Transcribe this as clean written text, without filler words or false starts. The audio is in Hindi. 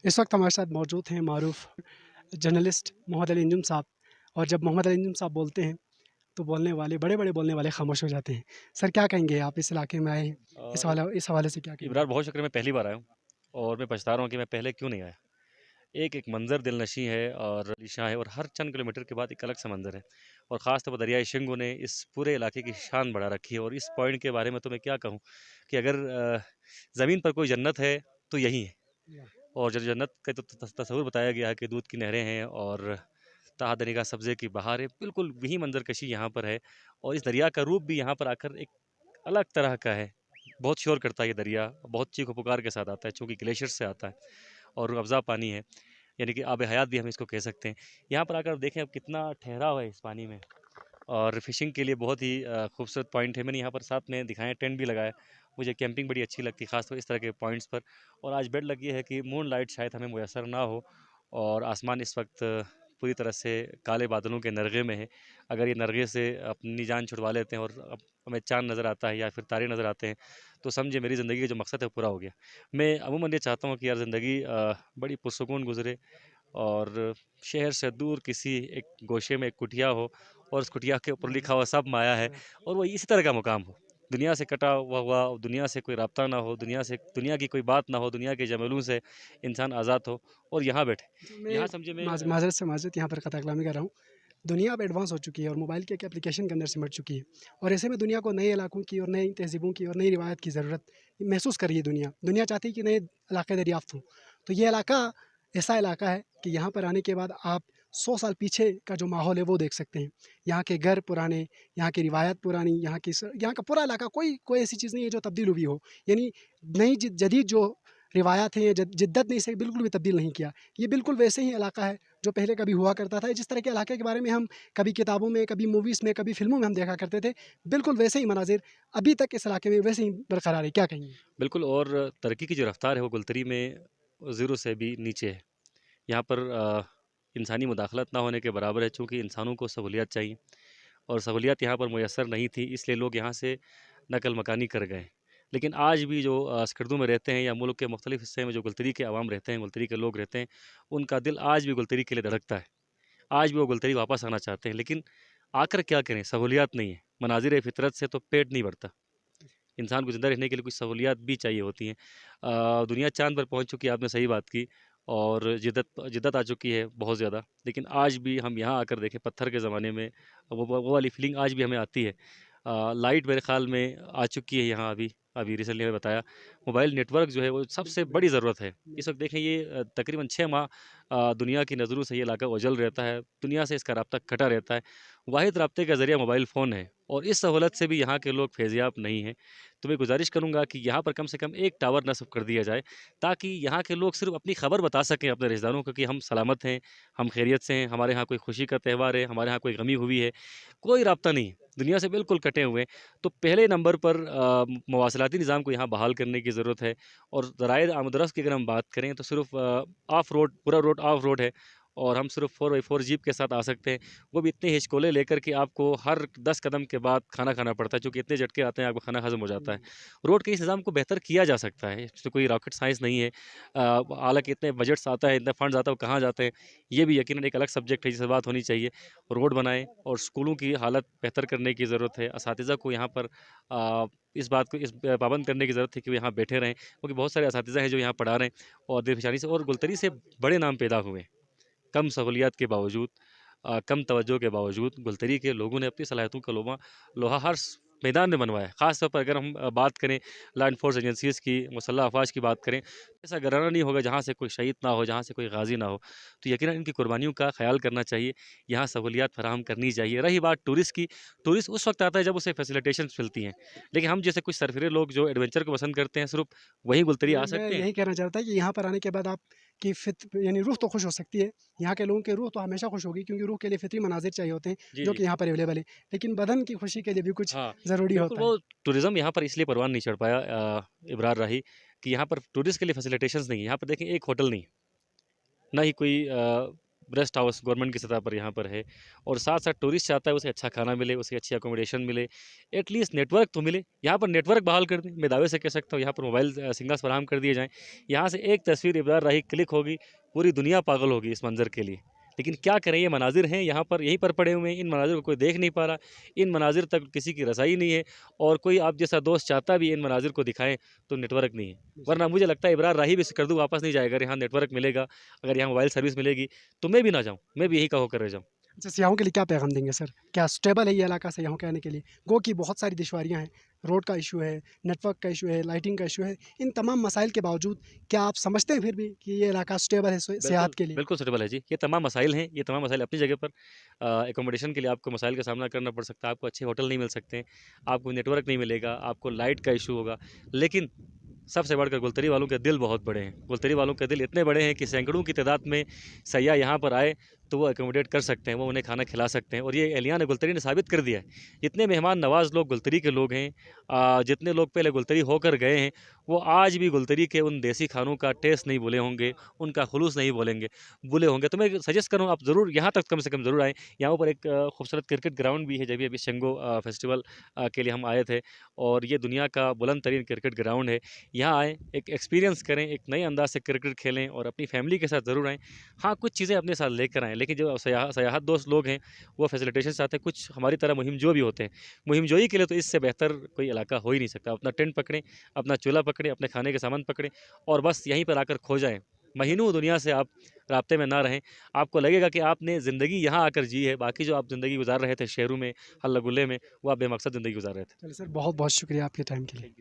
इस वक्त हमारे साथ मौजूद हैं मारूफ जर्नलिस्ट मोहम्मद अली अंजुम साहब। और जब मोहम्मद अली अंजुम साहब बोलते हैं तो बोलने वाले बड़े बड़े बोलने वाले खामोश हो जाते हैं। सर क्या कहेंगे, आप इस इलाके में आए हैं, इ इस हवाले से क्या कहेंगे? इब्रार, बहुत शुक्र, मैं पहली बार आया हूँ और मैं पछता रहा हूँ कि मैं पहले क्यों नहीं आया। एक-एक मंज़र दिलनशीं है और आलीशान है और हर चंद किलोमीटर के बाद एक अलग सा मंज़र है और ख़ास तौर पर दरियाए शिंगो ने इस पूरे इलाके की शान बढ़ा रखी है और इस पॉइंट के बारे में तो मैं क्या कहूँ कि अगर ज़मीन पर कोई जन्नत है तो यही है। और जो जन्नत का तो तस्वुर बताया गया है कि दूध की नहरें हैं और तहादनी का सब्ज़े की बहार है, बिल्कुल वही मंज़र-कशी यहाँ पर है और इस दरिया का रूप भी यहाँ पर आकर एक अलग तरह का है। बहुत शोर करता है ये दरिया, बहुत चीख-पुकार के साथ आता है चूँकि ग्लेशियर से आता है और रूह अफ़ज़ा पानी है, यानी कि आब-ए-हयात भी हम इसको कह सकते हैं। यहाँ पर आकर देखें अब कितना ठहराव है इस पानी में और फ़िशिंग के लिए बहुत ही खूबसूरत पॉइंट है। मैंने यहाँ पर साथ में दिखाए टेंट भी लगाया। मुझे कैंपिंग बड़ी अच्छी लगती है, ख़ासतौर इस तरह के पॉइंट्स पर। और आज बेड लक ये है कि मून लाइट शायद हमें मुयस्सर ना हो और आसमान इस वक्त पूरी तरह से काले बादलों के नरगे में है। अगर ये नरगे से अपनी जान छुड़वा लेते हैं और हमें चाँद नज़र आता है या फिर तारे नज़र आते हैं, तो समझिए मेरी ज़िंदगी का जो मकसद है वो पूरा हो गया। मैं अमूमन ये चाहता हूँ कि यार ज़िंदगी बड़ी पुरसुकून गुज़रे और शहर से दूर किसी एक गोशे में एक कुटिया हो और उस कुटिया के ऊपर लिखा हुआ सब माया है और वो इसी तरह का मुकाम हो। दुनिया से कटा हुआ, दुनिया से कोई राब्ता ना हो, दुनिया की कोई बात ना हो, दुनिया के झमेलों से इंसान आज़ाद हो और यहाँ बैठे। मैं यहाँ समझिए मैं माजरत से माजरत यहाँ पर कता कलामी कर रहा हूँ। दुनिया अब एडवांस हो चुकी है और मोबाइल के एक एप्लीकेशन के अंदर सिमट चुकी है। और ऐसे में दुनिया को नए इलाकों की और नई तहजीबों की और नई रिवायत की ज़रूरत महसूस कर रही है। दुनिया चाहती है कि नए इलाके दरियाफ्त हों। तो ये इलाका ऐसा इलाका है कि यहाँ पर आने के बाद आप 100 साल पीछे का जो माहौल है वो देख सकते हैं। यहाँ के घर पुराने, यहाँ की रिवायत पुरानी, यहाँ का पूरा इलाका कोई कोई ऐसी चीज़ नहीं है जो तब्दील हुई हो। यानी नई जदीद जो रिवायात हैं या जिद्दत ने इसे बिल्कुल भी तब्दील नहीं किया। ये बिल्कुल वैसे ही इलाका है जो पहले कभी हुआ करता था। जिस तरह के इलाके के बारे में हम कभी किताबों में, कभी मूवीज़ में, कभी फ़िल्मों में हम देखा करते थे, बिल्कुल वैसे ही मनाज़िर अभी तक इस इलाके में वैसे ही बरकरार है। क्या कहेंगे? बिल्कुल। और तरक्की की जो रफ़्तार है वो गुलतरी में ज़ीरो से भी नीचे है। यहाँ पर इंसानी मुदाखलत ना होने के बराबर है चूँकि इंसानों को सहूलियत चाहिए और सहूलियत यहाँ पर मुयस्सर नहीं थी, इसलिए लोग यहाँ से नकल मकानी कर गए। लेकिन आज भी जो स्कर्दू में रहते हैं या मुल्क के मुख्तलिफ़ हिस्से में जो गुलतरी के अवाम रहते हैं, गुलतरी के लोग रहते हैं, उनका दिल आज भी गुलतरी के लिए धड़कता है। आज भी वो गुलतरी वापस आना चाहते हैं, लेकिन आकर क्या करें, सहूलियत नहीं है। मनाज़िर फ़ितरत से तो पेट नहीं भरता। इंसान को ज़िंदा रहने के लिए कुछ सहूलियत भी चाहिए होती हैं। दुनिया चाँद पर पहुँच चुकी है, आपने सही बात की, और जिद्दत जिद्दत आ चुकी है बहुत ज़्यादा। लेकिन आज भी हम यहाँ आकर देखें पत्थर के ज़माने में वो वाली फ़ीलिंग आज भी हमें आती है। लाइट मेरे ख़्याल में आ चुकी है यहाँ अभी, अभी रिसेंटली हमें बताया। मोबाइल नेटवर्क जो है वो सबसे बड़ी ज़रूरत है। इस वक़्त देखें ये तकरीबन 6 माह दुनिया की नज़रों से ये इलाका ओझल रहता है, दुनिया से इसका राब्ता कटा रहता है। वाहिद राब्ते का ज़रिया मोबाइल फ़ोन है और इस सहूलत से भी यहाँ के लोग फ़ैज़याब नहीं हैं। तो मैं गुज़ारिश करूँगा कि यहाँ पर कम से कम एक टावर नस्ब कर दिया जाए, ताकि यहाँ के लोग सिर्फ़ अपनी खबर बता सकें अपने रिश्तेदारों को कि हम सलामत हैं, हम खैरियत से हैं, हमारे यहाँ कोई खुशी का त्यौहार है, हमारे यहाँ कोई गमी हुई है। कोई राब्ता नहीं है, दुनिया से बिल्कुल कटे हुए हैं। तो पहले नंबर पर मवासलाती निज़ाम को यहाँ बहाल करने की ज़रूरत है और ज़राए आमद-ओ-रफ़्त की अगर हम बात करें तो सिर्फ़ ऑफ रोड, पूरा रोड ऑफ रोड है और हम सिर्फ़ 4x4 जीप के साथ आ सकते हैं। वो भी इतने हिचकोले लेकर कि आपको हर 10 कदम के बाद खाना खाना पड़ता है, चूँकि इतने झटके आते हैं आपको खाना हज़म हो जाता है। रोड के इस निज़ाम को बेहतर किया जा सकता है, इसमें कोई रॉकेट साइंस नहीं है। हालाँकि इतने बजट्स आता है, इतने फंड्स आता है, वो कहाँ जाते हैं, ये भी यकीनन एक अलग सब्जेक्ट है जिस पर बात होनी चाहिए। रोड बनाएँ और स्कूलों की हालत बेहतर करने की ज़रूरत है। असातिज़ा को यहाँ पर इस बात को पाबंद करने की ज़रूरत है कि वो यहाँ बैठे रहें, क्योंकि बहुत सारे असातिज़ा हैं जो यहाँ पढ़ा रहे हैं और देर-पेशानी से और गुलतरी से बड़े नाम पैदा हुए हैं। कम सहूलियत के बावजूद, कम तवज्जो के बावजूद गुलतरी के लोगों ने अपनी सलाहियतों का लोहा हर मैदान में मनवाया है। ख़ास तौर पर अगर हम बात करें लॉ एनफोर्स एजेंसीज़ की, मुसल्लह अफ़वाज की बात करें, ऐसा घराना नहीं होगा जहाँ से कोई शहीद ना हो, जहाँ से कोई गाज़ी ना हो। तो यकीनन इनकी कुर्बानियों का ख़्याल करना चाहिए, यहाँ सहूलियत फ़राहम करनी चाहिए। रही बात टूरिस्ट की, टूरिस्ट उस वक़्त आता है जब उसे फ़ैसिलिटेशंस मिलती हैं। लेकिन हम जैसे कुछ सरफिरे लोग जो एडवेंचर को पसंद करते हैं, सिर्फ़ वहीं गुलतरी आ मैं सकते हैं। यही कहना चाहता था कि यहाँ पर आने के बाद आपकी यानी रूह तो खुश हो सकती है। यहाँ के लोगों की रूह तो हमेशा खुश होगी, क्योंकि रूह के लिए फ़ितरी मनाज़िर चाहिए होते हैं, जी, जो जी। कि यहाँ पर अवेलेबल है। लेकिन बदन की खुशी के लिए भी कुछ हाँ, ज़रूरी बिल्कुल। होता है। वो टूरिज़्म यहाँ पर इसलिए परवान नहीं चढ़ पाया, इबरार रही कि यहाँ पर टूरिस्ट के लिए फ़ैसिलिटेशंस नहीं है। यहाँ पर देखें एक होटल नहीं है, ना ही कोई रेस्ट हाउस गवर्नमेंट की सतह पर यहाँ पर है, और साथ साथ टूरिस्ट चाहता है उसे अच्छा खाना मिले, उसे अच्छी अकोमोडेशन मिले, एटलीस्ट नेटवर्क तो मिले। यहाँ पर नेटवर्क बहाल कर दें, मैं दावे से कह सकता हूँ यहाँ पर मोबाइल सिग्नल्स फराहम कर दिए जाएँ। यहाँ से एक तस्वीर इब्रार राही क्लिक होगी, पूरी दुनिया पागल होगी इस मंज़र के लिए। लेकिन क्या करें, ये मनाजिर हैं यहाँ पर, यहीं पर पड़े हुए हैं, इन मनाजिर को कोई देख नहीं पा रहा, इन मनाजिर तक किसी की रसाई नहीं है, और कोई आप जैसा दोस्त चाहता भी इन मनाजिर को दिखाएं तो नेटवर्क नहीं है। वरना मुझे लगता है इब्रार राही भी स्कर्दू वापस नहीं जाएगा, अगर यहाँ नेटवर्क मिलेगा, अगर यहाँ मोबाइल सर्विस मिलेगी तो मैं भी ना जाऊँ, मैं भी यही का होकर रह जाऊँ। अच्छा, सियाहों के लिए क्या पैगाम देंगे सर? क्या स्टेबल है ये इलाका सियाहों के आने के लिए? गो कि बहुत सारी दुश्वारियाँ हैं, रोड का इशू है, नेटवर्क का इशू है, लाइटिंग का इशू है। इन तमाम मसाइल के बावजूद क्या आप समझते हैं फिर भी कि ये इलाका स्टेबल है बिल्कुल, सियाहत के लिए? बिल्कुल सूटेबल है जी। ये तमाम मसाइल हैं, ये तमाम मसाइल अपनी जगह पर। एकोमोडेशन के लिए आपको मसाइल का सामना करना पड़ सकता है, आपको अच्छे होटल नहीं मिल सकते हैं, आपको नेटवर्क नहीं मिलेगा, आपको लाइट का इशू होगा। लेकिन सबसे बढ़कर गुलतरी वालों के दिल बहुत बड़े हैं। गुलतरी वालों के दिल इतने बड़े हैं कि सैकड़ों की तादाद में सयाह यहाँ पर आए तो वो एकोमोडेट कर सकते हैं, वो उन्हें खाना खिला सकते हैं, और ये एहलियान गुलतरी ने साबित कर दिया है। जितने मेहमान नवाज़ लोग गुलतरी के लोग हैं, जितने लोग पहले गुलतरी होकर गए हैं, वो आज भी गुलतरी के उन देसी खानों का टेस्ट नहीं भूले होंगे, उनका खुलूस नहीं भूले होंगे। तो मैं सजेस्ट करूँ आप ज़रूर यहाँ तक कम से कम ज़रूर आएँ। यहाँ पर एक खूबसूरत क्रिकेट ग्राउंड भी है, जब भी अभी शंगो फेस्टिवल के लिए हम आए थे, और ये दुनिया का बुलंद तरीन क्रिकेट ग्राउंड है। यहाँ आएँ, एक एक्सपीरियंस करें, एक नए अंदाज से क्रिकेट खेलें, और अपनी फैमिली के साथ ज़रूर आएँ। हाँ, कुछ चीज़ें अपने साथ लेकर आएँ, लेकिन जो सयाहत दोस्त लोग हैं वो फैसिलिटेशन चाहते हैं, कुछ हमारी तरह मुहिमजो भी होते हैं। मुहिमजोई के लिए तो इससे बेहतर कोई इलाका हो ही नहीं सकता। अपना टेंट पकड़ें, अपना चूल्हा पकड़ें, अपने खाने के सामान पकड़ें, और बस यहीं पर आकर खो जाएँ। महीनों दुनिया से आप राब्ते में ना रहें। आपको लगेगा कि आपने ज़िंदगी यहाँ आकर जी है, बाकी जो आप ज़िंदगी गुज़ार रहे थे शहरों में, हल्ला गुल्ले में, वो आप बेमकसद ज़िंदगी गुज़ार रहे थे। चलिए सर, बहुत बहुत शुक्रिया आपके टाइम के लिए।